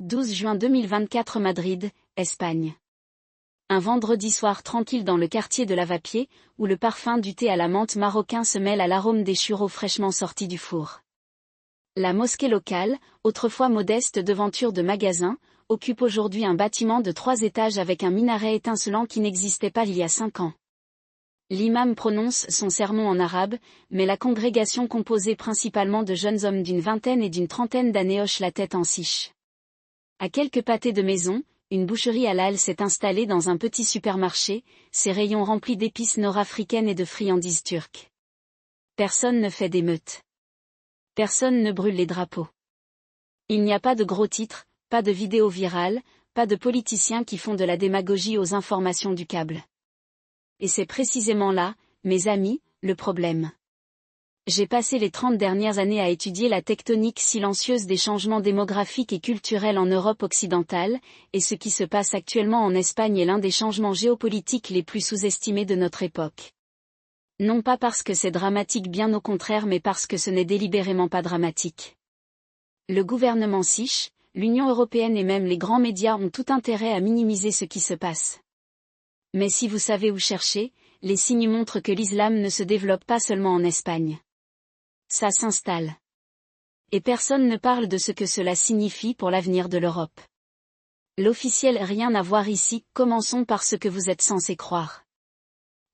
12 juin 2024 Madrid, Espagne. Un vendredi soir tranquille dans le quartier de Lavapié, où le parfum du thé à la menthe marocain se mêle à l'arôme des churros fraîchement sortis du four. La mosquée locale, autrefois modeste devanture de magasin, occupe aujourd'hui un bâtiment de 3 étages avec un minaret étincelant qui n'existait pas il y a 5 ans. L'imam prononce son sermon en arabe, mais la congrégation composée principalement de jeunes hommes d'une vingtaine et d'une trentaine d'années hoche la tête en siche. À quelques pâtés de maison, une boucherie halal s'est installée dans un petit supermarché, ses rayons remplis d'épices nord-africaines et de friandises turques. Personne ne fait d'émeute. Personne ne brûle les drapeaux. Il n'y a pas de gros titres, pas de vidéos virales, pas de politiciens qui font de la démagogie aux informations du câble. Et c'est précisément là, mes amis, le problème. J'ai passé les 30 dernières années à étudier la tectonique silencieuse des changements démographiques et culturels en Europe occidentale, et ce qui se passe actuellement en Espagne est l'un des changements géopolitiques les plus sous-estimés de notre époque. Non pas parce que c'est dramatique, bien au contraire, mais parce que ce n'est délibérément pas dramatique. Le gouvernement siche, l'Union européenne et même les grands médias ont tout intérêt à minimiser ce qui se passe. Mais si vous savez où chercher, les signes montrent que l'islam ne se développe pas seulement en Espagne. Ça s'installe. Et personne ne parle de ce que cela signifie pour l'avenir de l'Europe. L'officiel, rien à voir ici, commençons par ce que vous êtes censés croire.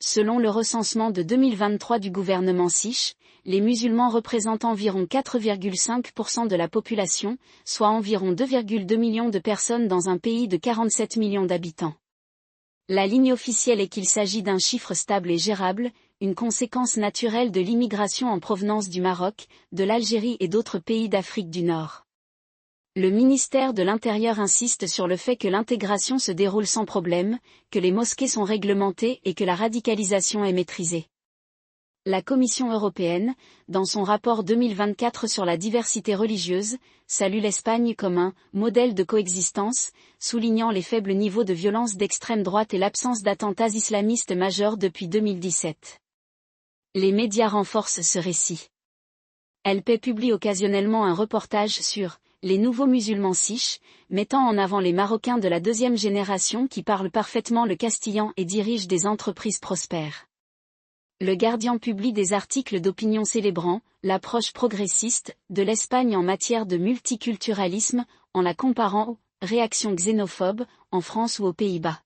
Selon le recensement de 2023 du gouvernement siche, les musulmans représentent environ 4,5% de la population, soit environ 2,2 millions de personnes dans un pays de 47 millions d'habitants. La ligne officielle est qu'il s'agit d'un chiffre stable et gérable, une conséquence naturelle de l'immigration en provenance du Maroc, de l'Algérie et d'autres pays d'Afrique du Nord. Le ministère de l'Intérieur insiste sur le fait que l'intégration se déroule sans problème, que les mosquées sont réglementées et que la radicalisation est maîtrisée. La Commission européenne, dans son rapport 2024 sur la diversité religieuse, salue l'Espagne comme un « modèle de coexistence », soulignant les faibles niveaux de violence d'extrême droite et l'absence d'attentats islamistes majeurs depuis 2017. Les médias renforcent ce récit. LP publie occasionnellement un reportage sur « les nouveaux musulmans siches », mettant en avant les Marocains de la deuxième génération qui parlent parfaitement le castillan et dirigent des entreprises prospères. Le Guardian publie des articles d'opinion célébrant l'approche progressiste de l'Espagne en matière de multiculturalisme, en la comparant aux réactions xénophobes en France ou aux Pays-Bas.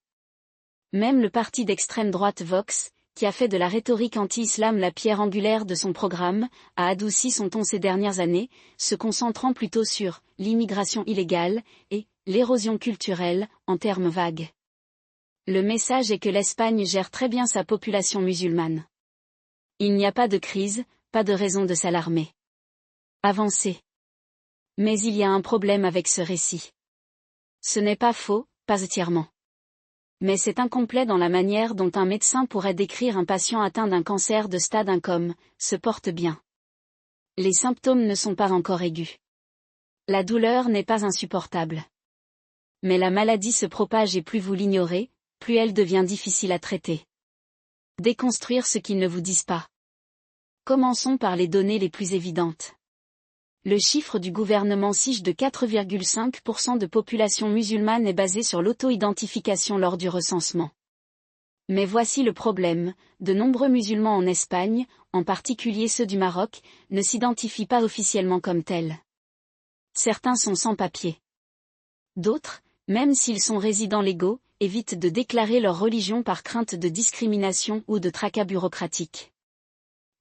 Même le parti d'extrême droite Vox, qui a fait de la rhétorique anti-islam la pierre angulaire de son programme, a adouci son ton ces dernières années, se concentrant plutôt sur l'immigration illégale et l'érosion culturelle, en termes vagues. Le message est que l'Espagne gère très bien sa population musulmane. Il n'y a pas de crise, pas de raison de s'alarmer. Avancez. Mais il y a un problème avec ce récit. Ce n'est pas faux, pas entièrement. Mais c'est incomplet dans la manière dont un médecin pourrait décrire un patient atteint d'un cancer de stade 1 comme « se porte bien ». Les symptômes ne sont pas encore aigus. La douleur n'est pas insupportable. Mais la maladie se propage et plus vous l'ignorez, plus elle devient difficile à traiter. Déconstruire ce qu'ils ne vous disent pas. Commençons par les données les plus évidentes. Le chiffre du gouvernement siche de 4,5% de population musulmane est basé sur l'auto-identification lors du recensement. Mais voici le problème, de nombreux musulmans en Espagne, en particulier ceux du Maroc, ne s'identifient pas officiellement comme tels. Certains sont sans papier. D'autres, même s'ils sont résidents légaux, évitent de déclarer leur religion par crainte de discrimination ou de tracas bureaucratiques.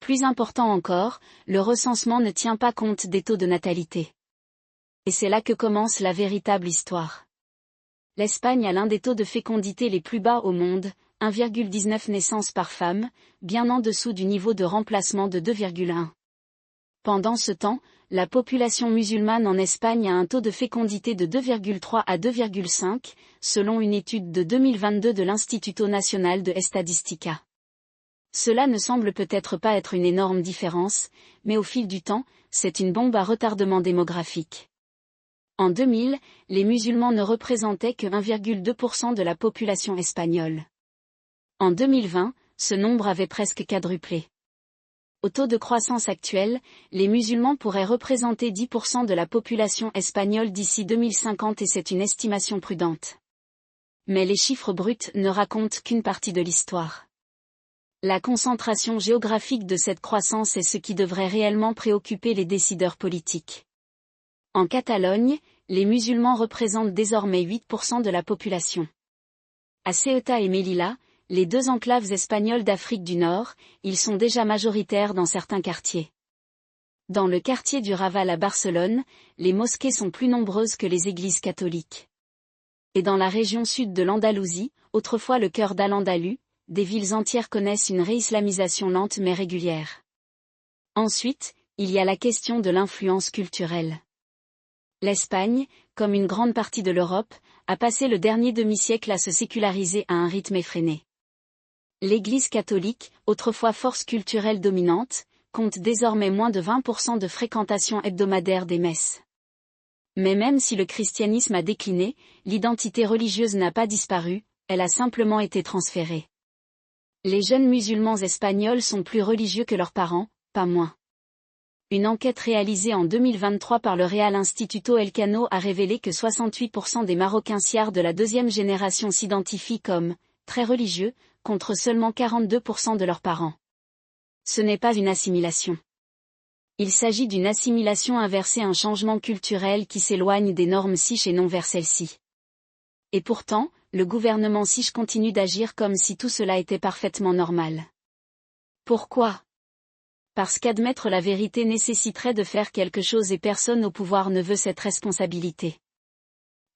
Plus important encore, le recensement ne tient pas compte des taux de natalité. Et c'est là que commence la véritable histoire. L'Espagne a l'un des taux de fécondité les plus bas au monde, 1,19 naissances par femme, bien en dessous du niveau de remplacement de 2,1. Pendant ce temps, la population musulmane en Espagne a un taux de fécondité de 2,3 à 2,5, selon une étude de 2022 de l'Instituto Nacional de Estadística. Cela ne semble peut-être pas être une énorme différence, mais au fil du temps, c'est une bombe à retardement démographique. En 2000, les musulmans ne représentaient que 1,2% de la population espagnole. En 2020, ce nombre avait presque quadruplé. Au taux de croissance actuel, les musulmans pourraient représenter 10% de la population espagnole d'ici 2050 et c'est une estimation prudente. Mais les chiffres bruts ne racontent qu'une partie de l'histoire. La concentration géographique de cette croissance est ce qui devrait réellement préoccuper les décideurs politiques. En Catalogne, les musulmans représentent désormais 8% de la population. À Ceuta et Melilla, les deux enclaves espagnoles d'Afrique du Nord, ils sont déjà majoritaires dans certains quartiers. Dans le quartier du Raval à Barcelone, les mosquées sont plus nombreuses que les églises catholiques. Et dans la région sud de l'Andalousie, autrefois le cœur d'Al-Andalus, des villes entières connaissent une réislamisation lente mais régulière. Ensuite, il y a la question de l'influence culturelle. L'Espagne, comme une grande partie de l'Europe, a passé le dernier demi-siècle à se séculariser à un rythme effréné. L'Église catholique, autrefois force culturelle dominante, compte désormais moins de 20% de fréquentation hebdomadaire des messes. Mais même si le christianisme a décliné, l'identité religieuse n'a pas disparu, elle a simplement été transférée. Les jeunes musulmans espagnols sont plus religieux que leurs parents, pas moins. Une enquête réalisée en 2023 par le Real Instituto Elcano a révélé que 68% des Marocains siars de la deuxième génération s'identifient comme « très religieux », contre seulement 42% de leurs parents. Ce n'est pas une assimilation. Il s'agit d'une assimilation inversée, un changement culturel qui s'éloigne des normes siches et non vers celles-ci. Et pourtant, le gouvernement siche continue d'agir comme si tout cela était parfaitement normal. Pourquoi ? Parce qu'admettre la vérité nécessiterait de faire quelque chose et personne au pouvoir ne veut cette responsabilité.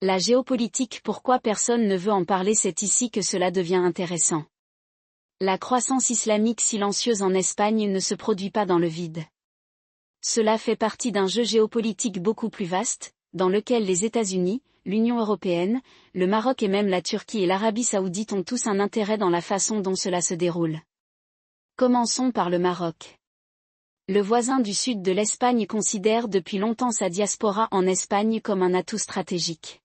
La géopolitique, pourquoi personne ne veut en parler, c'est ici que cela devient intéressant. La croissance islamique silencieuse en Espagne ne se produit pas dans le vide. Cela fait partie d'un jeu géopolitique beaucoup plus vaste, dans lequel les États-Unis, l'Union européenne, le Maroc et même la Turquie et l'Arabie saoudite ont tous un intérêt dans la façon dont cela se déroule. Commençons par le Maroc. Le voisin du sud de l'Espagne considère depuis longtemps sa diaspora en Espagne comme un atout stratégique.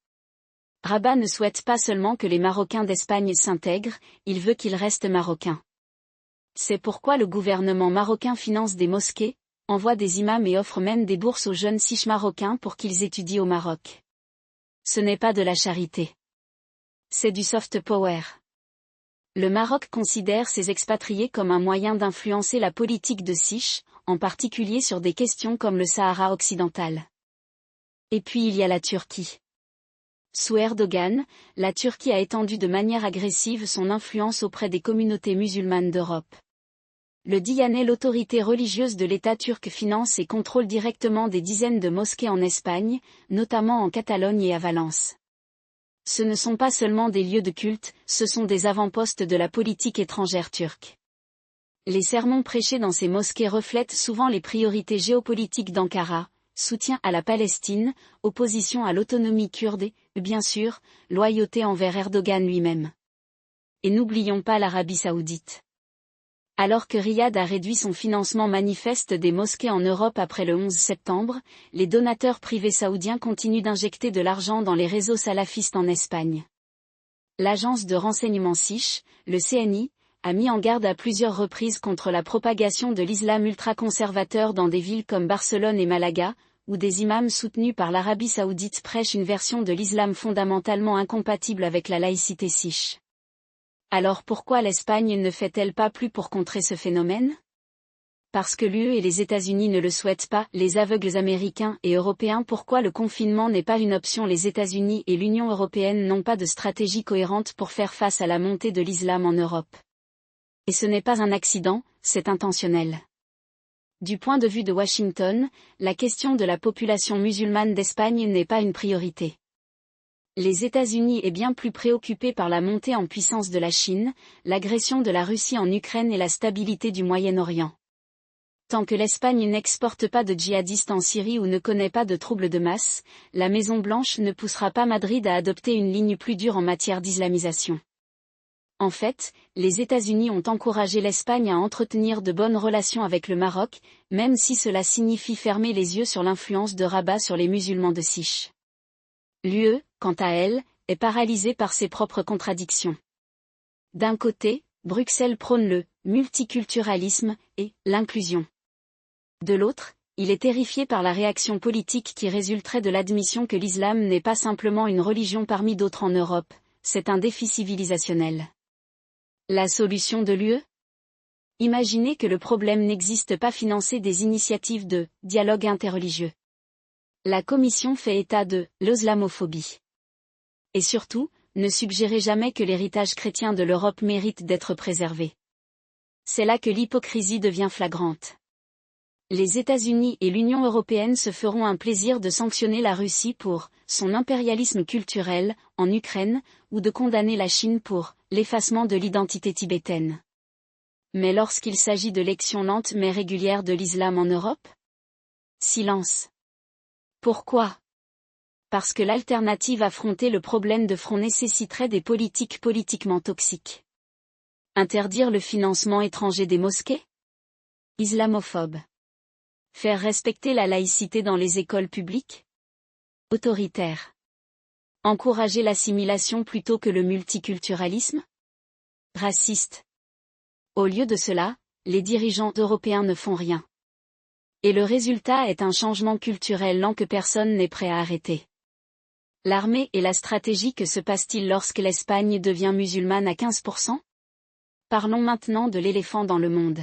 Rabat ne souhaite pas seulement que les Marocains d'Espagne s'intègrent, il veut qu'ils restent marocains. C'est pourquoi le gouvernement marocain finance des mosquées, envoie des imams et offre même des bourses aux jeunes siches marocains pour qu'ils étudient au Maroc. Ce n'est pas de la charité. C'est du soft power. Le Maroc considère ces expatriés comme un moyen d'influencer la politique de Siche, en particulier sur des questions comme le Sahara occidental. Et puis il y a la Turquie. Sous Erdogan, la Turquie a étendu de manière agressive son influence auprès des communautés musulmanes d'Europe. Le Diyanet, l'autorité religieuse de l'État turc, finance et contrôle directement des dizaines de mosquées en Espagne, notamment en Catalogne et à Valence. Ce ne sont pas seulement des lieux de culte, ce sont des avant-postes de la politique étrangère turque. Les sermons prêchés dans ces mosquées reflètent souvent les priorités géopolitiques d'Ankara, soutien à la Palestine, opposition à l'autonomie kurde et, bien sûr, loyauté envers Erdogan lui-même. Et n'oublions pas l'Arabie saoudite. Alors que Riyad a réduit son financement manifeste des mosquées en Europe après le 11 septembre, les donateurs privés saoudiens continuent d'injecter de l'argent dans les réseaux salafistes en Espagne. L'agence de renseignement Siche, le CNI, a mis en garde à plusieurs reprises contre la propagation de l'islam ultra-conservateur dans des villes comme Barcelone et Malaga, où des imams soutenus par l'Arabie saoudite prêchent une version de l'islam fondamentalement incompatible avec la laïcité siche. Alors pourquoi l'Espagne ne fait-elle pas plus pour contrer ce phénomène ? Parce que l'UE et les États-Unis ne le souhaitent pas, les aveugles américains et européens. Pourquoi le confinement n'est pas une option? Les États-Unis et l'Union européenne n'ont pas de stratégie cohérente pour faire face à la montée de l'islam en Europe. Et ce n'est pas un accident, c'est intentionnel. Du point de vue de Washington, la question de la population musulmane d'Espagne n'est pas une priorité. Les États-Unis est bien plus préoccupé par la montée en puissance de la Chine, l'agression de la Russie en Ukraine et la stabilité du Moyen-Orient. Tant que l'Espagne n'exporte pas de djihadistes en Syrie ou ne connaît pas de troubles de masse, la Maison-Blanche ne poussera pas Madrid à adopter une ligne plus dure en matière d'islamisation. En fait, les États-Unis ont encouragé l'Espagne à entretenir de bonnes relations avec le Maroc, même si cela signifie fermer les yeux sur l'influence de Rabat sur les musulmans de Siche. L'UE, quant à elle, est paralysée par ses propres contradictions. D'un côté, Bruxelles prône le multiculturalisme et l'inclusion. De l'autre, il est terrifié par la réaction politique qui résulterait de l'admission que l'islam n'est pas simplement une religion parmi d'autres en Europe, c'est un défi civilisationnel. La solution de l'UE ? Imaginez que le problème n'existe pas, financer des initiatives de dialogue interreligieux. La Commission fait état de l'islamophobie. Et surtout, ne suggérez jamais que l'héritage chrétien de l'Europe mérite d'être préservé. C'est là que l'hypocrisie devient flagrante. Les États-Unis et l'Union européenne se feront un plaisir de sanctionner la Russie pour son impérialisme culturel en Ukraine, ou de condamner la Chine pour l'effacement de l'identité tibétaine. Mais lorsqu'il s'agit de l'élection lente mais régulière de l'islam en Europe ? Silence. Pourquoi ? Parce que l'alternative affronter le problème de front nécessiterait des politiques politiquement toxiques. Interdire le financement étranger des mosquées ? Islamophobe. Faire respecter la laïcité dans les écoles publiques ? Autoritaire. Encourager l'assimilation plutôt que le multiculturalisme ? Raciste. Au lieu de cela, les dirigeants européens ne font rien. Et le résultat est un changement culturel lent que personne n'est prêt à arrêter. L'armée et la stratégie. Que se passe-t-il lorsque l'Espagne devient musulmane à 15%? Parlons maintenant de l'éléphant dans le monde.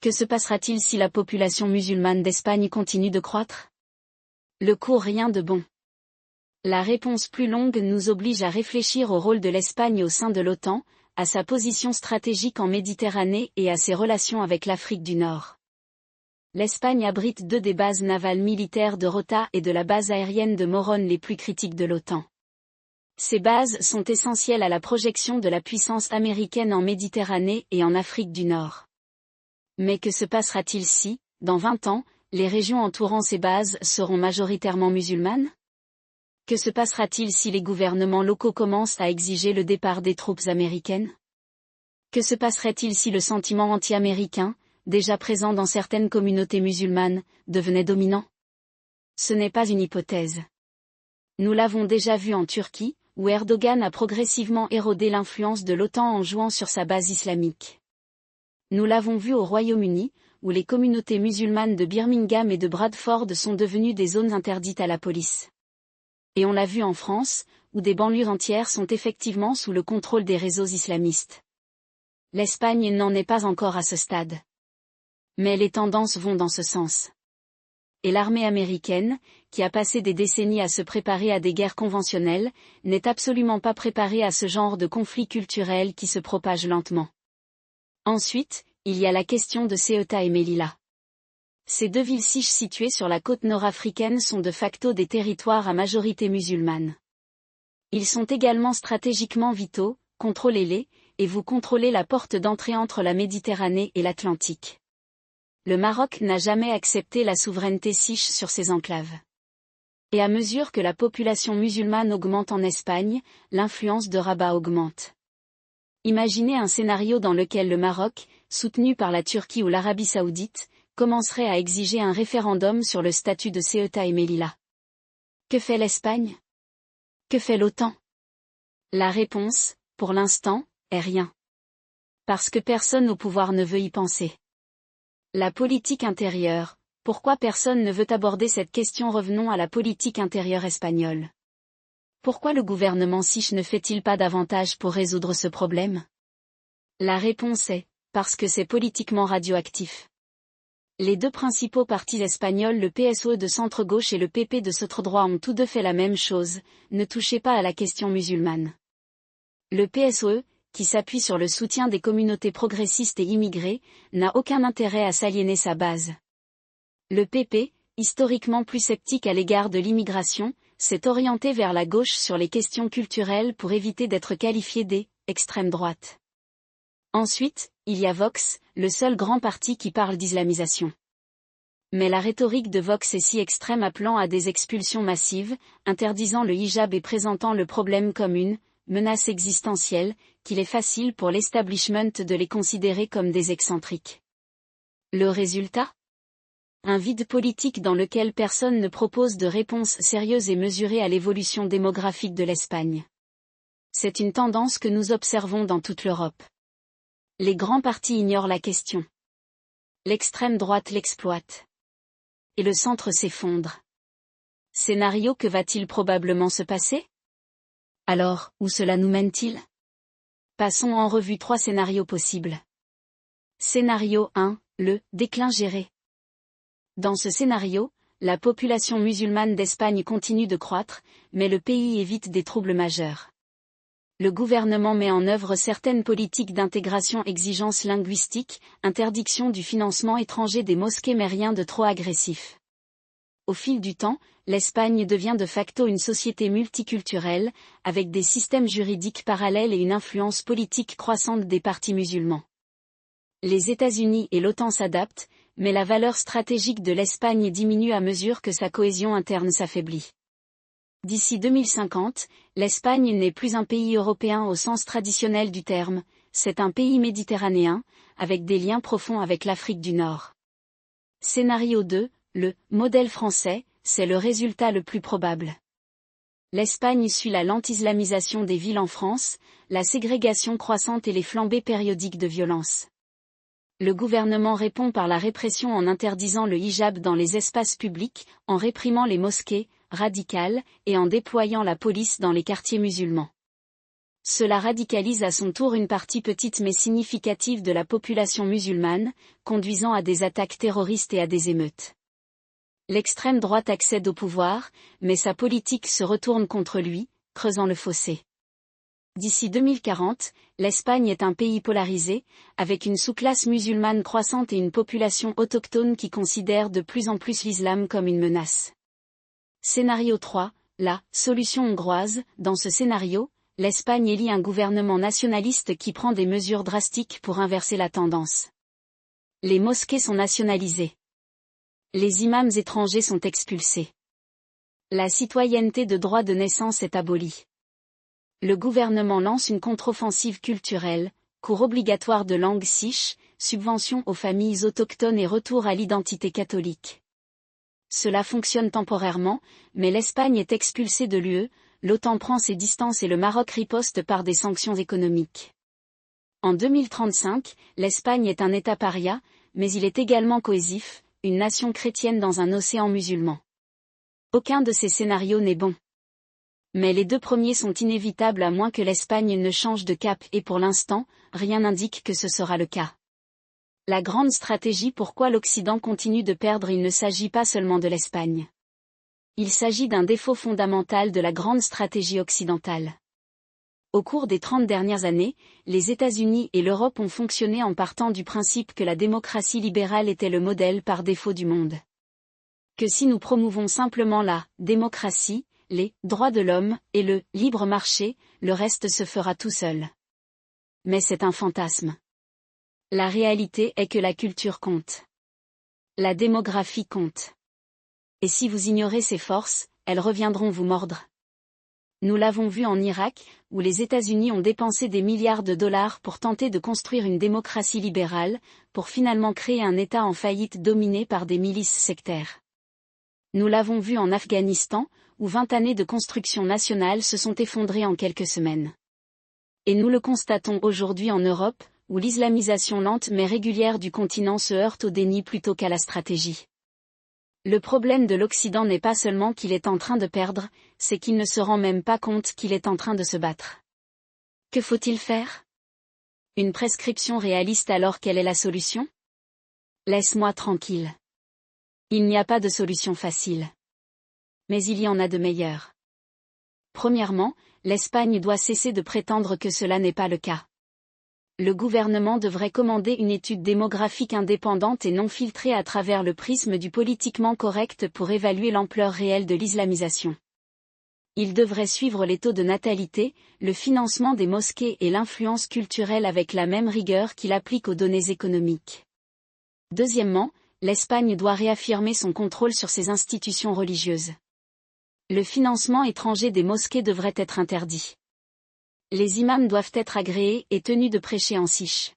Que se passera-t-il si la population musulmane d'Espagne continue de croître? Le cours rien de bon. La réponse plus longue nous oblige à réfléchir au rôle de l'Espagne au sein de l'OTAN, à sa position stratégique en Méditerranée et à ses relations avec l'Afrique du Nord. L'Espagne abrite 2 des bases navales militaires de Rota et de la base aérienne de Morón les plus critiques de l'OTAN. Ces bases sont essentielles à la projection de la puissance américaine en Méditerranée et en Afrique du Nord. Mais que se passera-t-il si, dans 20 ans, les régions entourant ces bases seront majoritairement musulmanes? Que se passera-t-il si les gouvernements locaux commencent à exiger le départ des troupes américaines? Que se passerait-il si le sentiment anti-américain, déjà présent dans certaines communautés musulmanes, devenait dominant? Ce n'est pas une hypothèse. Nous l'avons déjà vu en Turquie, où Erdogan a progressivement érodé l'influence de l'OTAN en jouant sur sa base islamique. Nous l'avons vu au Royaume-Uni, où les communautés musulmanes de Birmingham et de Bradford sont devenues des zones interdites à la police. Et on l'a vu en France, où des banlieues entières sont effectivement sous le contrôle des réseaux islamistes. L'Espagne n'en est pas encore à ce stade. Mais les tendances vont dans ce sens. Et l'armée américaine, qui a passé des décennies à se préparer à des guerres conventionnelles, n'est absolument pas préparée à ce genre de conflit culturel qui se propage lentement. Ensuite, il y a la question de Ceuta et Melilla. Ces 2 villes siches situées sur la côte nord-africaine sont de facto des territoires à majorité musulmane. Ils sont également stratégiquement vitaux, contrôlez-les, et vous contrôlez la porte d'entrée entre la Méditerranée et l'Atlantique. Le Maroc n'a jamais accepté la souveraineté siche sur ces enclaves. Et à mesure que la population musulmane augmente en Espagne, l'influence de Rabat augmente. Imaginez un scénario dans lequel le Maroc, soutenu par la Turquie ou l'Arabie Saoudite, commencerait à exiger un référendum sur le statut de Ceuta et Melilla. Que fait l'Espagne? Que fait l'OTAN? La réponse, pour l'instant, est rien. Parce que personne au pouvoir ne veut y penser. La politique intérieure. Pourquoi personne ne veut aborder cette question? Revenons à la politique intérieure espagnole. Pourquoi le gouvernement siche ne fait-il pas davantage pour résoudre ce problème? La réponse est, parce que c'est politiquement radioactif. Les 2 principaux partis espagnols, le PSOE de centre-gauche et le PP de centre-droit, ont tous 2 fait la même chose, ne touchez pas à la question musulmane. Le PSOE, qui s'appuie sur le soutien des communautés progressistes et immigrées, n'a aucun intérêt à s'aliéner sa base. Le PP, historiquement plus sceptique à l'égard de l'immigration, s'est orienté vers la gauche sur les questions culturelles pour éviter d'être qualifié d'extrême droite. Ensuite, il y a Vox, le seul grand parti qui parle d'islamisation. Mais la rhétorique de Vox est si extrême, appelant à des expulsions massives, interdisant le hijab et présentant le problème comme une menace existentielle, qu'il est facile pour l'establishment de les considérer comme des excentriques. Le résultat? Un vide politique dans lequel personne ne propose de réponse sérieuse et mesurée à l'évolution démographique de l'Espagne. C'est une tendance que nous observons dans toute l'Europe. Les grands partis ignorent la question. L'extrême droite l'exploite. Et le centre s'effondre. Scénario que va-t-il probablement se passer? Alors, où cela nous mène-t-il? Passons en revue 3 scénarios possibles. Scénario 1, le déclin géré. Dans ce scénario, la population musulmane d'Espagne continue de croître, mais le pays évite des troubles majeurs. Le gouvernement met en œuvre certaines politiques d'intégration, exigences linguistiques, interdiction du financement étranger des mosquées, mais rien de trop agressif. Au fil du temps, l'Espagne devient de facto une société multiculturelle, avec des systèmes juridiques parallèles et une influence politique croissante des partis musulmans. Les États-Unis et l'OTAN s'adaptent, mais la valeur stratégique de l'Espagne diminue à mesure que sa cohésion interne s'affaiblit. D'ici 2050, l'Espagne n'est plus un pays européen au sens traditionnel du terme, c'est un pays méditerranéen, avec des liens profonds avec l'Afrique du Nord. Scénario 2, le modèle français, c'est le résultat le plus probable. L'Espagne suit la lente islamisation des villes en France, la ségrégation croissante et les flambées périodiques de violence. Le gouvernement répond par la répression en interdisant le hijab dans les espaces publics, en réprimant les mosquées radicales et en déployant la police dans les quartiers musulmans. Cela radicalise à son tour une partie petite mais significative de la population musulmane, conduisant à des attaques terroristes et à des émeutes. L'extrême droite accède au pouvoir, mais sa politique se retourne contre lui, creusant le fossé. D'ici 2040, l'Espagne est un pays polarisé, avec une sous-classe musulmane croissante et une population autochtone qui considère de plus en plus l'islam comme une menace. Scénario 3, la solution hongroise. Dans ce scénario, l'Espagne élit un gouvernement nationaliste qui prend des mesures drastiques pour inverser la tendance. Les mosquées sont nationalisées. Les imams étrangers sont expulsés. La citoyenneté de droit de naissance est abolie. Le gouvernement lance une contre-offensive culturelle, cours obligatoire de langue siche, subventions aux familles autochtones et retour à l'identité catholique. Cela fonctionne temporairement, mais l'Espagne est expulsée de l'UE, l'OTAN prend ses distances et le Maroc riposte par des sanctions économiques. En 2035, l'Espagne est un État paria, mais il est également cohésif, une nation chrétienne dans un océan musulman. Aucun de ces scénarios n'est bon. Mais les 2 premiers sont inévitables à moins que l'Espagne ne change de cap et pour l'instant, rien n'indique que ce sera le cas. La grande stratégie pourquoi l'Occident continue de perdre. Il ne s'agit pas seulement de l'Espagne. Il s'agit d'un défaut fondamental de la grande stratégie occidentale. Au cours des 30 dernières années, les États-Unis et l'Europe ont fonctionné en partant du principe que la démocratie libérale était le modèle par défaut du monde. Que si nous promouvons simplement la démocratie, les droits de l'homme et le libre marché, le reste se fera tout seul. Mais c'est un fantasme. La réalité est que la culture compte. La démographie compte. Et si vous ignorez ces forces, elles reviendront vous mordre. Nous l'avons vu en Irak, où les États-Unis ont dépensé des milliards de dollars pour tenter de construire une démocratie libérale, pour finalement créer un État en faillite dominé par des milices sectaires. Nous l'avons vu en Afghanistan, où 20 années de construction nationale se sont effondrées en quelques semaines. Et nous le constatons aujourd'hui en Europe, où l'islamisation lente mais régulière du continent se heurte au déni plutôt qu'à la stratégie. Le problème de l'Occident n'est pas seulement qu'il est en train de perdre, c'est qu'il ne se rend même pas compte qu'il est en train de se battre. Que faut-il faire? Une prescription réaliste alors quelle est la solution? Laisse-moi tranquille. Il n'y a pas de solution facile. Mais il y en a de meilleures. Premièrement, l'Espagne doit cesser de prétendre que cela n'est pas le cas. Le gouvernement devrait commander une étude démographique indépendante et non filtrée à travers le prisme du politiquement correct pour évaluer l'ampleur réelle de l'islamisation. Il devrait suivre les taux de natalité, le financement des mosquées et l'influence culturelle avec la même rigueur qu'il applique aux données économiques. Deuxièmement, l'Espagne doit réaffirmer son contrôle sur ses institutions religieuses. Le financement étranger des mosquées devrait être interdit. Les imams doivent être agréés et tenus de prêcher en siche.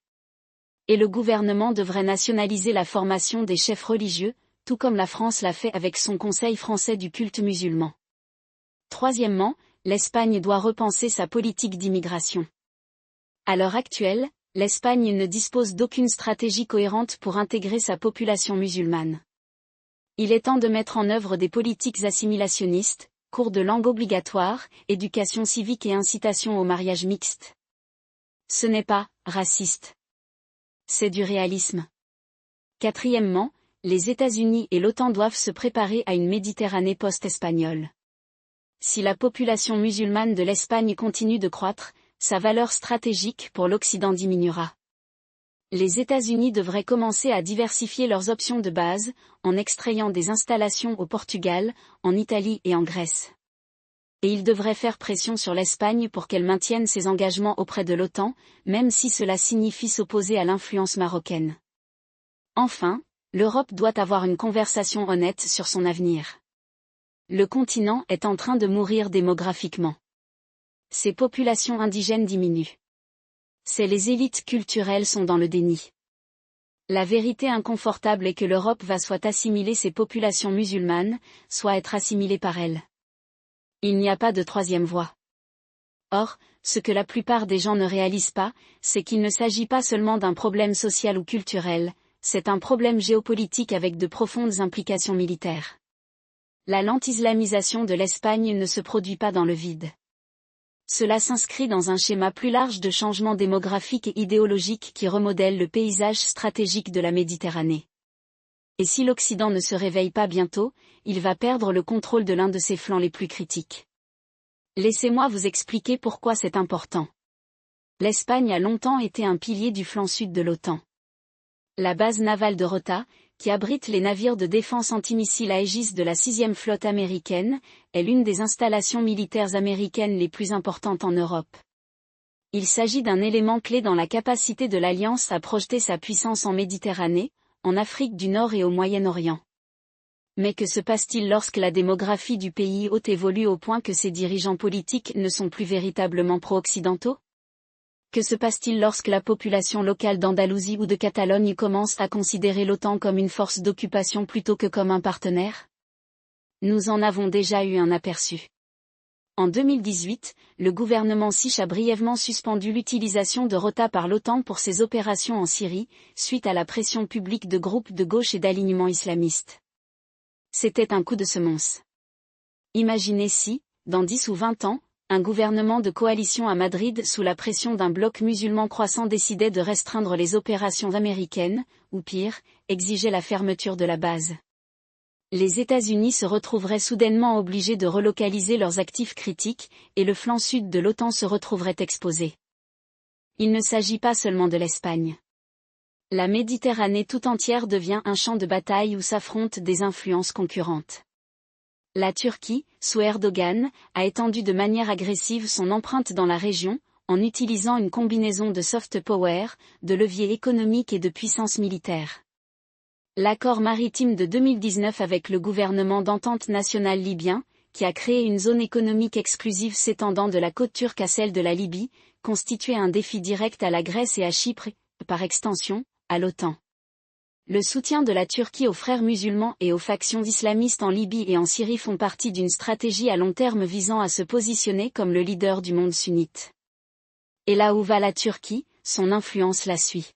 Et le gouvernement devrait nationaliser la formation des chefs religieux, tout comme la France l'a fait avec son Conseil français du culte musulman. Troisièmement, l'Espagne doit repenser sa politique d'immigration. À l'heure actuelle, L'Espagne ne dispose d'aucune stratégie cohérente pour intégrer sa population musulmane. Il est temps de mettre en œuvre des politiques assimilationnistes, cours de langue obligatoire, éducation civique et incitation au mariage mixte. Ce n'est pas raciste. C'est du réalisme. Quatrièmement, les États-Unis et l'OTAN doivent se préparer à une Méditerranée post-espagnole. Si la population musulmane de l'Espagne continue de croître, sa valeur stratégique pour l'Occident diminuera. Les États-Unis devraient commencer à diversifier leurs options de base, en extrayant des installations au Portugal, en Italie et en Grèce. Et ils devraient faire pression sur l'Espagne pour qu'elle maintienne ses engagements auprès de l'OTAN, même si cela signifie s'opposer à l'influence marocaine. Enfin, l'Europe doit avoir une conversation honnête sur son avenir. Le continent est en train de mourir démographiquement. Ses populations indigènes diminuent. Les élites culturelles sont dans le déni. La vérité inconfortable est que l'Europe va soit assimiler ses populations musulmanes, soit être assimilée par elles. Il n'y a pas de troisième voie. Or, ce que la plupart des gens ne réalisent pas, c'est qu'il ne s'agit pas seulement d'un problème social ou culturel, c'est un problème géopolitique avec de profondes implications militaires. La lente islamisation de l'Espagne ne se produit pas dans le vide. Cela s'inscrit dans un schéma plus large de changement démographique et idéologique qui remodèle le paysage stratégique de la Méditerranée. Et si l'Occident ne se réveille pas bientôt, il va perdre le contrôle de l'un de ses flancs les plus critiques. Laissez-moi vous expliquer pourquoi c'est important. L'Espagne a longtemps été un pilier du flanc sud de l'OTAN. La base navale de Rota, qui abrite les navires de défense antimissiles Aegis de la 6e flotte américaine, est l'une des installations militaires américaines les plus importantes en Europe. Il s'agit d'un élément clé dans la capacité de l'Alliance à projeter sa puissance en Méditerranée, en Afrique du Nord et au Moyen-Orient. Mais que se passe-t-il lorsque la démographie du pays hôte évolue au point que ses dirigeants politiques ne sont plus véritablement pro-occidentaux ? Que se passe-t-il lorsque la population locale d'Andalousie ou de Catalogne commence à considérer l'OTAN comme une force d'occupation plutôt que comme un partenaire ? Nous en avons déjà eu un aperçu. En 2018, le gouvernement Sych a brièvement suspendu l'utilisation de Rota par l'OTAN pour ses opérations en Syrie, suite à la pression publique de groupes de gauche et d'alignement islamiste. C'était un coup de semonce. Imaginez si, dans 10 ou 20 ans, un gouvernement de coalition à Madrid sous la pression d'un bloc musulman croissant décidait de restreindre les opérations américaines, ou pire, exigeait la fermeture de la base. Les États-Unis se retrouveraient soudainement obligés de relocaliser leurs actifs critiques, et le flanc sud de l'OTAN se retrouverait exposé. Il ne s'agit pas seulement de l'Espagne. La Méditerranée tout entière devient un champ de bataille où s'affrontent des influences concurrentes. La Turquie, sous Erdogan, a étendu de manière agressive son empreinte dans la région, en utilisant une combinaison de soft power, de leviers économiques et de puissance militaire. L'accord maritime de 2019 avec le gouvernement d'entente nationale libyen, qui a créé une zone économique exclusive s'étendant de la côte turque à celle de la Libye, constituait un défi direct à la Grèce et à Chypre, et, par extension, à l'OTAN. Le soutien de la Turquie aux frères musulmans et aux factions islamistes en Libye et en Syrie font partie d'une stratégie à long terme visant à se positionner comme le leader du monde sunnite. Et là où va la Turquie, son influence la suit.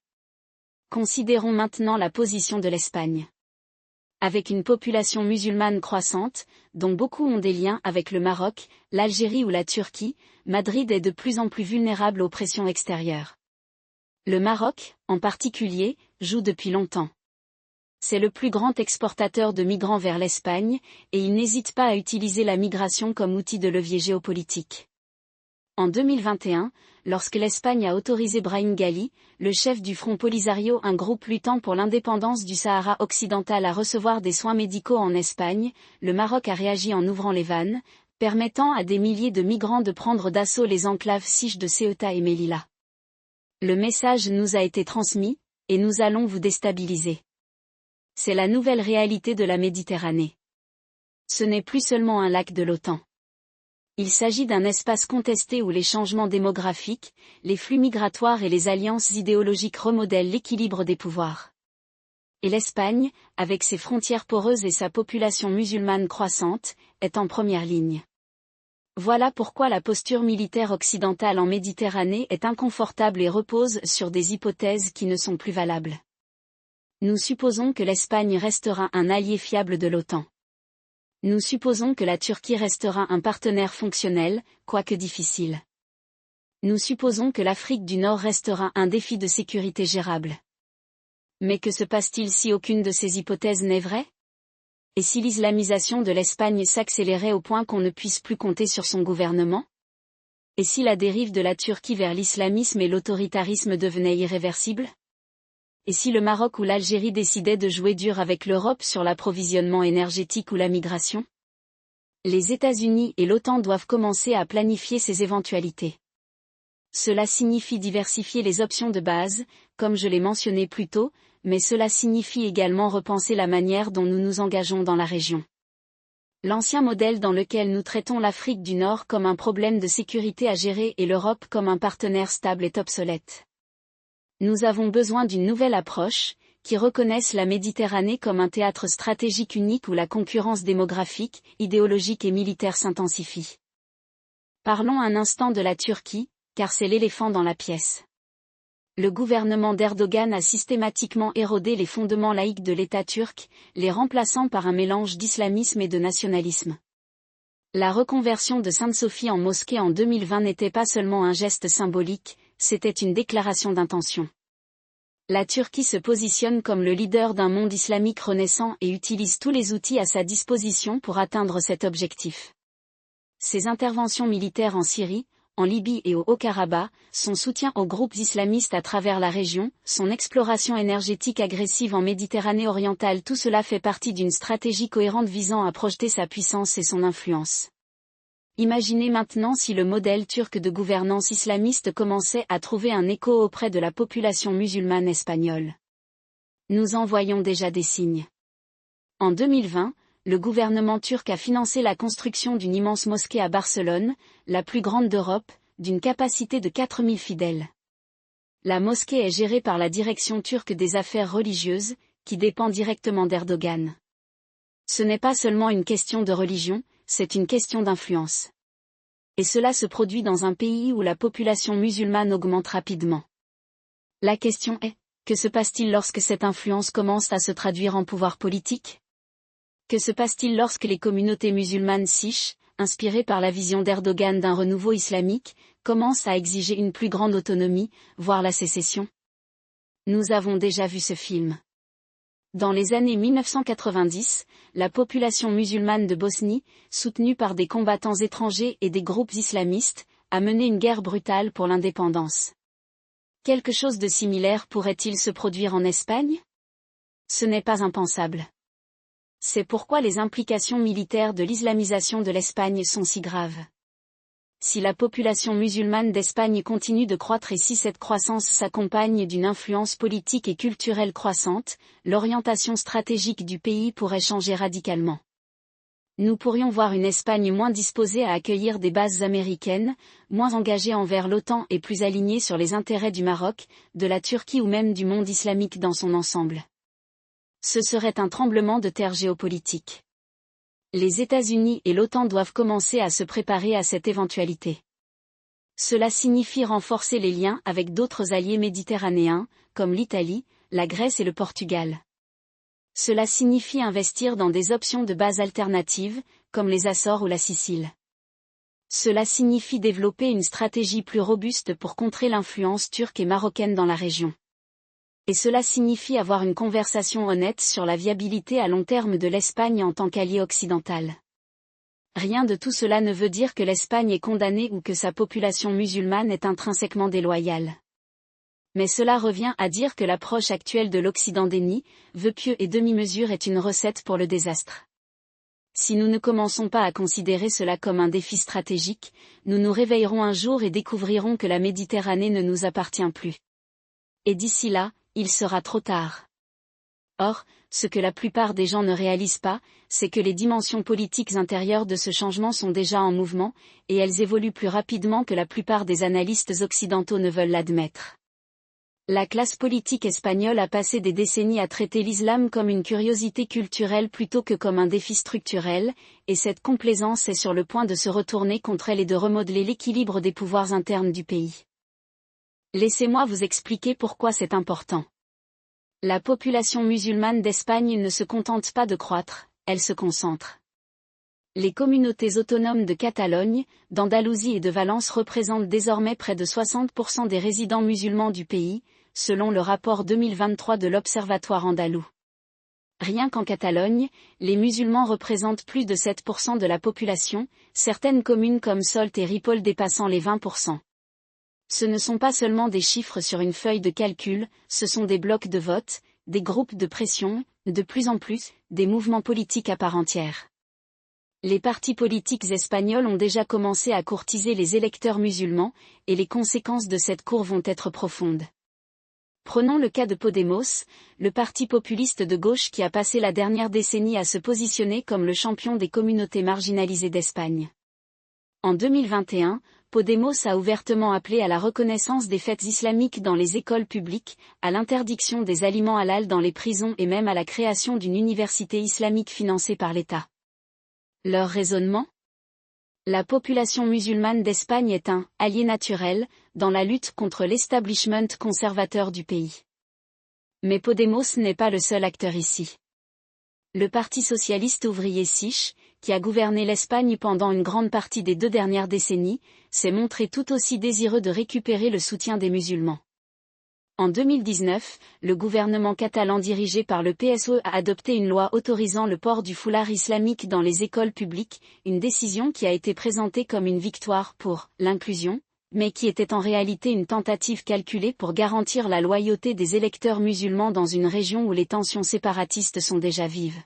Considérons maintenant la position de l'Espagne. Avec une population musulmane croissante, dont beaucoup ont des liens avec le Maroc, l'Algérie ou la Turquie, Madrid est de plus en plus vulnérable aux pressions extérieures. Le Maroc, en particulier, joue depuis longtemps. C'est le plus grand exportateur de migrants vers l'Espagne, et il n'hésite pas à utiliser la migration comme outil de levier géopolitique. En 2021, lorsque l'Espagne a autorisé Brahim Ghali, le chef du Front Polisario, un groupe luttant pour l'indépendance du Sahara occidental, à recevoir des soins médicaux en Espagne, le Maroc a réagi en ouvrant les vannes, permettant à des milliers de migrants de prendre d'assaut les enclaves siches de Ceuta et Melilla. Le message nous a été transmis, et nous allons vous déstabiliser. C'est la nouvelle réalité de la Méditerranée. Ce n'est plus seulement un lac de l'OTAN. Il s'agit d'un espace contesté où les changements démographiques, les flux migratoires et les alliances idéologiques remodèlent l'équilibre des pouvoirs. Et l'Espagne, avec ses frontières poreuses et sa population musulmane croissante, est en première ligne. Voilà pourquoi la posture militaire occidentale en Méditerranée est inconfortable et repose sur des hypothèses qui ne sont plus valables. Nous supposons que l'Espagne restera un allié fiable de l'OTAN. Nous supposons que la Turquie restera un partenaire fonctionnel, quoique difficile. Nous supposons que l'Afrique du Nord restera un défi de sécurité gérable. Mais que se passe-t-il si aucune de ces hypothèses n'est vraie? Et si l'islamisation de l'Espagne s'accélérait au point qu'on ne puisse plus compter sur son gouvernement? Et si la dérive de la Turquie vers l'islamisme et l'autoritarisme devenait irréversible? Et si le Maroc ou l'Algérie décidaient de jouer dur avec l'Europe sur l'approvisionnement énergétique ou la migration? Les États-Unis et l'OTAN doivent commencer à planifier ces éventualités. Cela signifie diversifier les options de base, comme je l'ai mentionné plus tôt, mais cela signifie également repenser la manière dont nous nous engageons dans la région. L'ancien modèle dans lequel nous traitons l'Afrique du Nord comme un problème de sécurité à gérer et l'Europe comme un partenaire stable est obsolète. Nous avons besoin d'une nouvelle approche, qui reconnaisse la Méditerranée comme un théâtre stratégique unique où la concurrence démographique, idéologique et militaire s'intensifie. Parlons un instant de la Turquie, car c'est l'éléphant dans la pièce. Le gouvernement d'Erdogan a systématiquement érodé les fondements laïques de l'État turc, les remplaçant par un mélange d'islamisme et de nationalisme. La reconversion de Sainte-Sophie en mosquée en 2020 n'était pas seulement un geste symbolique, c'était une déclaration d'intention. La Turquie se positionne comme le leader d'un monde islamique renaissant et utilise tous les outils à sa disposition pour atteindre cet objectif. Ses interventions militaires en Syrie, en Libye et au Haut-Karabakh, son soutien aux groupes islamistes à travers la région, son exploration énergétique agressive en Méditerranée orientale, tout cela fait partie d'une stratégie cohérente visant à projeter sa puissance et son influence. Imaginez maintenant si le modèle turc de gouvernance islamiste commençait à trouver un écho auprès de la population musulmane espagnole. Nous en voyons déjà des signes. En 2020, le gouvernement turc a financé la construction d'une immense mosquée à Barcelone, la plus grande d'Europe, d'une capacité de 4000 fidèles. La mosquée est gérée par la Direction turque des affaires religieuses, qui dépend directement d'Erdogan. Ce n'est pas seulement une question de religion, c'est une question d'influence. Et cela se produit dans un pays où la population musulmane augmente rapidement. La question est, que se passe-t-il lorsque cette influence commence à se traduire en pouvoir politique? Que se passe-t-il lorsque les communautés musulmanes siches, inspirées par la vision d'Erdogan d'un renouveau islamique, commencent à exiger une plus grande autonomie, voire la sécession? Nous avons déjà vu ce film. Dans les années 1990, la population musulmane de Bosnie, soutenue par des combattants étrangers et des groupes islamistes, a mené une guerre brutale pour l'indépendance. Quelque chose de similaire pourrait-il se produire en Espagne? Ce n'est pas impensable. C'est pourquoi les implications militaires de l'islamisation de l'Espagne sont si graves. Si la population musulmane d'Espagne continue de croître et si cette croissance s'accompagne d'une influence politique et culturelle croissante, l'orientation stratégique du pays pourrait changer radicalement. Nous pourrions voir une Espagne moins disposée à accueillir des bases américaines, moins engagée envers l'OTAN et plus alignée sur les intérêts du Maroc, de la Turquie ou même du monde islamique dans son ensemble. Ce serait un tremblement de terre géopolitique. Les États-Unis et l'OTAN doivent commencer à se préparer à cette éventualité. Cela signifie renforcer les liens avec d'autres alliés méditerranéens, comme l'Italie, la Grèce et le Portugal. Cela signifie investir dans des options de base alternatives, comme les Açores ou la Sicile. Cela signifie développer une stratégie plus robuste pour contrer l'influence turque et marocaine dans la région. Et cela signifie avoir une conversation honnête sur la viabilité à long terme de l'Espagne en tant qu'allié occidental. Rien de tout cela ne veut dire que l'Espagne est condamnée ou que sa population musulmane est intrinsèquement déloyale. Mais cela revient à dire que l'approche actuelle de l'Occident déni, vœux pieux et demi-mesure est une recette pour le désastre. Si nous ne commençons pas à considérer cela comme un défi stratégique, nous nous réveillerons un jour et découvrirons que la Méditerranée ne nous appartient plus. Et d'ici là, il sera trop tard. Or, ce que la plupart des gens ne réalisent pas, c'est que les dimensions politiques intérieures de ce changement sont déjà en mouvement, et elles évoluent plus rapidement que la plupart des analystes occidentaux ne veulent l'admettre. La classe politique espagnole a passé des décennies à traiter l'islam comme une curiosité culturelle plutôt que comme un défi structurel, et cette complaisance est sur le point de se retourner contre elle et de remodeler l'équilibre des pouvoirs internes du pays. Laissez-moi vous expliquer pourquoi c'est important. La population musulmane d'Espagne ne se contente pas de croître, elle se concentre. Les communautés autonomes de Catalogne, d'Andalousie et de Valence représentent désormais près de 60% des résidents musulmans du pays, selon le rapport 2023 de l'Observatoire andalou. Rien qu'en Catalogne, les musulmans représentent plus de 7% de la population, certaines communes comme Solt et Ripoll dépassant les 20%. Ce ne sont pas seulement des chiffres sur une feuille de calcul, ce sont des blocs de vote, des groupes de pression, de plus en plus, des mouvements politiques à part entière. Les partis politiques espagnols ont déjà commencé à courtiser les électeurs musulmans, et les conséquences de cette cour vont être profondes. Prenons le cas de Podemos, le parti populiste de gauche qui a passé la dernière décennie à se positionner comme le champion des communautés marginalisées d'Espagne. En 2021, Podemos a ouvertement appelé à la reconnaissance des fêtes islamiques dans les écoles publiques, à l'interdiction des aliments halal dans les prisons et même à la création d'une université islamique financée par l'État. Leur raisonnement ? La population musulmane d'Espagne est un « allié naturel » dans la lutte contre l'establishment conservateur du pays. Mais Podemos n'est pas le seul acteur ici. Le Parti socialiste ouvrier SIX, qui a gouverné l'Espagne pendant une grande partie des 2 dernières décennies, s'est montré tout aussi désireux de récupérer le soutien des musulmans. En 2019, le gouvernement catalan dirigé par le PSOE a adopté une loi autorisant le port du foulard islamique dans les écoles publiques, une décision qui a été présentée comme une victoire pour l'inclusion, mais qui était en réalité une tentative calculée pour garantir la loyauté des électeurs musulmans dans une région où les tensions séparatistes sont déjà vives.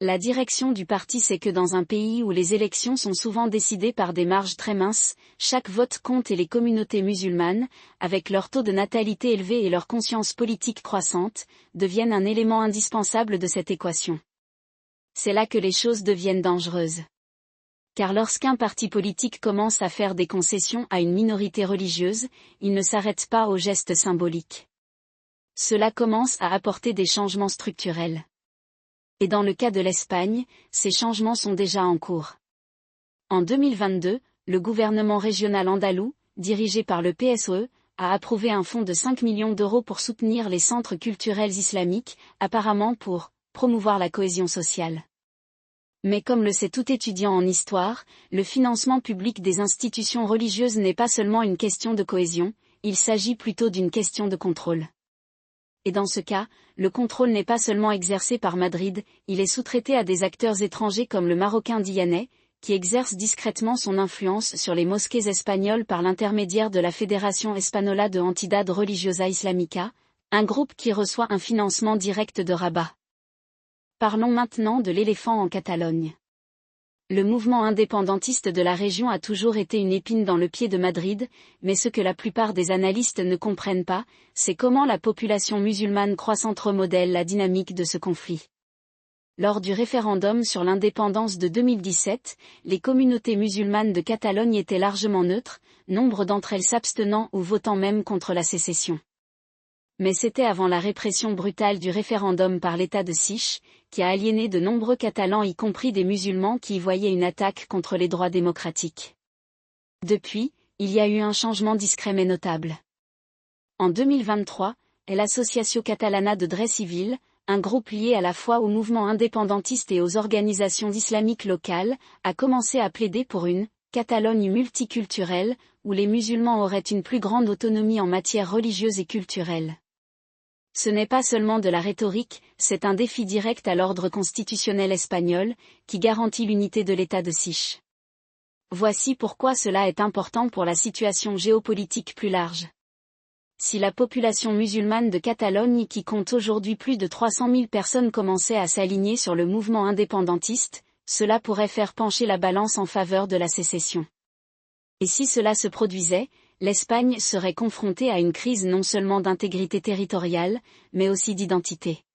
La direction du parti sait que dans un pays où les élections sont souvent décidées par des marges très minces, chaque vote compte et les communautés musulmanes, avec leur taux de natalité élevé et leur conscience politique croissante, deviennent un élément indispensable de cette équation. C'est là que les choses deviennent dangereuses. Car lorsqu'un parti politique commence à faire des concessions à une minorité religieuse, il ne s'arrête pas aux gestes symboliques. Cela commence à apporter des changements structurels. Et dans le cas de l'Espagne, ces changements sont déjà en cours. En 2022, le gouvernement régional andalou, dirigé par le PSOE, a approuvé un fonds de 5 millions d'euros pour soutenir les centres culturels islamiques, apparemment pour promouvoir la cohésion sociale. Mais comme le sait tout étudiant en histoire, le financement public des institutions religieuses n'est pas seulement une question de cohésion, il s'agit plutôt d'une question de contrôle. Et dans ce cas, le contrôle n'est pas seulement exercé par Madrid, il est sous-traité à des acteurs étrangers comme le Marocain Dianet, qui exerce discrètement son influence sur les mosquées espagnoles par l'intermédiaire de la Fédération Espanola de Entidad Religiosa Islámica, un groupe qui reçoit un financement direct de Rabat. Parlons maintenant de l'éléphant en Catalogne. Le mouvement indépendantiste de la région a toujours été une épine dans le pied de Madrid, mais ce que la plupart des analystes ne comprennent pas, c'est comment la population musulmane croissante remodèle la dynamique de ce conflit. Lors du référendum sur l'indépendance de 2017, les communautés musulmanes de Catalogne étaient largement neutres, nombre d'entre elles s'abstenant ou votant même contre la sécession. Mais c'était avant la répression brutale du référendum par l'État de SIX, qui a aliéné de nombreux Catalans y compris des musulmans qui y voyaient une attaque contre les droits démocratiques. Depuis, il y a eu un changement discret mais notable. En 2023, l'Associació Catalana de Dret Civil, un groupe lié à la fois au mouvement indépendantiste et aux organisations islamiques locales, a commencé à plaider pour une Catalogne multiculturelle, où les musulmans auraient une plus grande autonomie en matière religieuse et culturelle. Ce n'est pas seulement de la rhétorique, c'est un défi direct à l'ordre constitutionnel espagnol, qui garantit l'unité de l'État de SIX. Voici pourquoi cela est important pour la situation géopolitique plus large. Si la population musulmane de Catalogne qui compte aujourd'hui plus de 300 000 personnes commençait à s'aligner sur le mouvement indépendantiste, cela pourrait faire pencher la balance en faveur de la sécession. Et si cela se produisait, l'Espagne serait confrontée à une crise non seulement d'intégrité territoriale, mais aussi d'identité.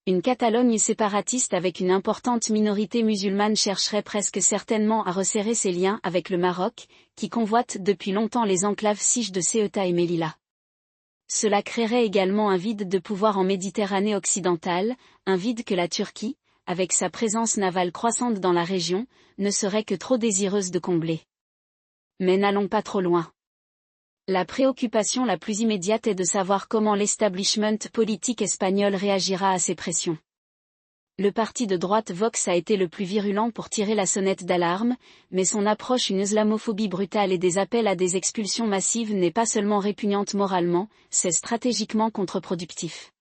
Une Catalogne séparatiste avec une importante minorité musulmane chercherait presque certainement à resserrer ses liens avec le Maroc, qui convoite depuis longtemps les enclaves SIX de Ceuta et Melilla. Cela créerait également un vide de pouvoir en Méditerranée occidentale, un vide que la Turquie, avec sa présence navale croissante dans la région, ne serait que trop désireuse de combler. Mais n'allons pas trop loin. La préoccupation la plus immédiate est de savoir comment l'establishment politique espagnol réagira à ces pressions. Le parti de droite Vox a été le plus virulent pour tirer la sonnette d'alarme, mais son approche une islamophobie brutale et des appels à des expulsions massives n'est pas seulement répugnante moralement, c'est stratégiquement contre-productif.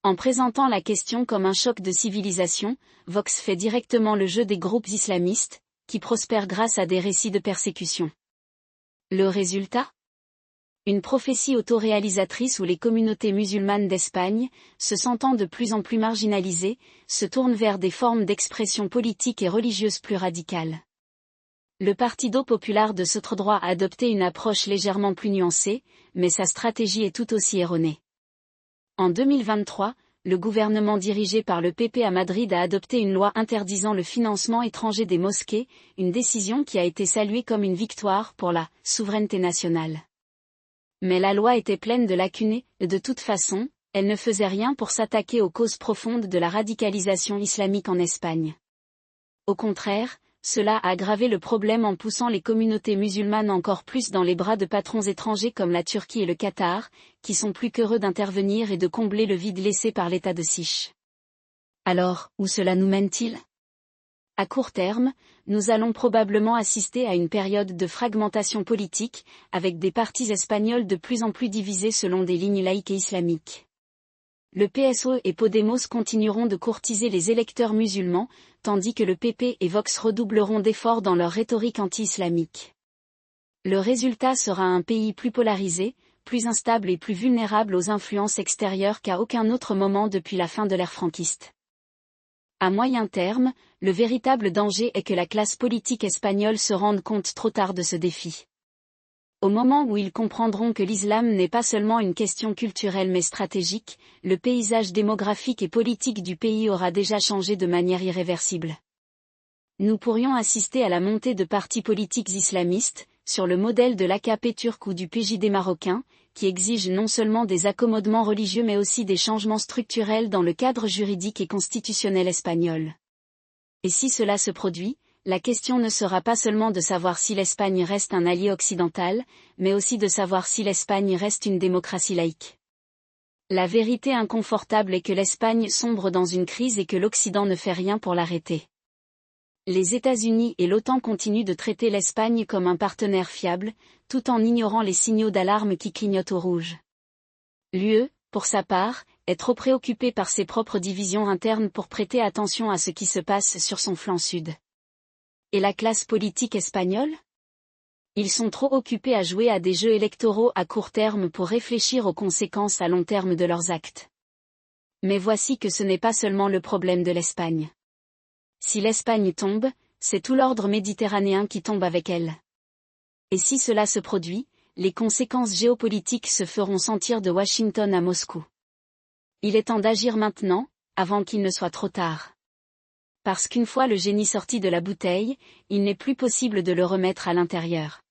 En présentant la question comme un choc de civilisation, Vox fait directement le jeu des groupes islamistes, qui prospèrent grâce à des récits de persécution. Le résultat ? Une prophétie autoréalisatrice où les communautés musulmanes d'Espagne, se sentant de plus en plus marginalisées, se tournent vers des formes d'expression politique et religieuse plus radicales. Le Partido Popular de centre-droit a adopté une approche légèrement plus nuancée, mais sa stratégie est tout aussi erronée. En 2023, le gouvernement dirigé par le PP à Madrid a adopté une loi interdisant le financement étranger des mosquées, une décision qui a été saluée comme une victoire pour la souveraineté nationale. Mais la loi était pleine de lacunes, et de toute façon, elle ne faisait rien pour s'attaquer aux causes profondes de la radicalisation islamique en Espagne. Au contraire, cela a aggravé le problème en poussant les communautés musulmanes encore plus dans les bras de patrons étrangers comme la Turquie et le Qatar, qui sont plus qu'heureux d'intervenir et de combler le vide laissé par l'État de Siche. Alors, où cela nous mène-t-il ? À court terme, nous allons probablement assister à une période de fragmentation politique, avec des partis espagnols de plus en plus divisés selon des lignes laïques et islamiques. Le PSOE et Podemos continueront de courtiser les électeurs musulmans, tandis que le PP et Vox redoubleront d'efforts dans leur rhétorique anti-islamique. Le résultat sera un pays plus polarisé, plus instable et plus vulnérable aux influences extérieures qu'à aucun autre moment depuis la fin de l'ère franquiste. À moyen terme, le véritable danger est que la classe politique espagnole se rende compte trop tard de ce défi. Au moment où ils comprendront que l'islam n'est pas seulement une question culturelle mais stratégique, le paysage démographique et politique du pays aura déjà changé de manière irréversible. Nous pourrions assister à la montée de partis politiques islamistes, sur le modèle de l'AKP turc ou du PJD marocain, qui exigent non seulement des accommodements religieux mais aussi des changements structurels dans le cadre juridique et constitutionnel espagnol. Et si cela se produit, la question ne sera pas seulement de savoir si l'Espagne reste un allié occidental, mais aussi de savoir si l'Espagne reste une démocratie laïque. La vérité inconfortable est que l'Espagne sombre dans une crise et que l'Occident ne fait rien pour l'arrêter. Les États-Unis et l'OTAN continuent de traiter l'Espagne comme un partenaire fiable, tout en ignorant les signaux d'alarme qui clignotent au rouge. L'UE, pour sa part, est trop préoccupée par ses propres divisions internes pour prêter attention à ce qui se passe sur son flanc sud. Et la classe politique espagnole ? Ils sont trop occupés à jouer à des jeux électoraux à court terme pour réfléchir aux conséquences à long terme de leurs actes. Mais voici que ce n'est pas seulement le problème de l'Espagne. Si l'Espagne tombe, c'est tout l'ordre méditerranéen qui tombe avec elle. Et si cela se produit, les conséquences géopolitiques se feront sentir de Washington à Moscou. Il est temps d'agir maintenant, avant qu'il ne soit trop tard. Parce qu'une fois le génie sorti de la bouteille, il n'est plus possible de le remettre à l'intérieur.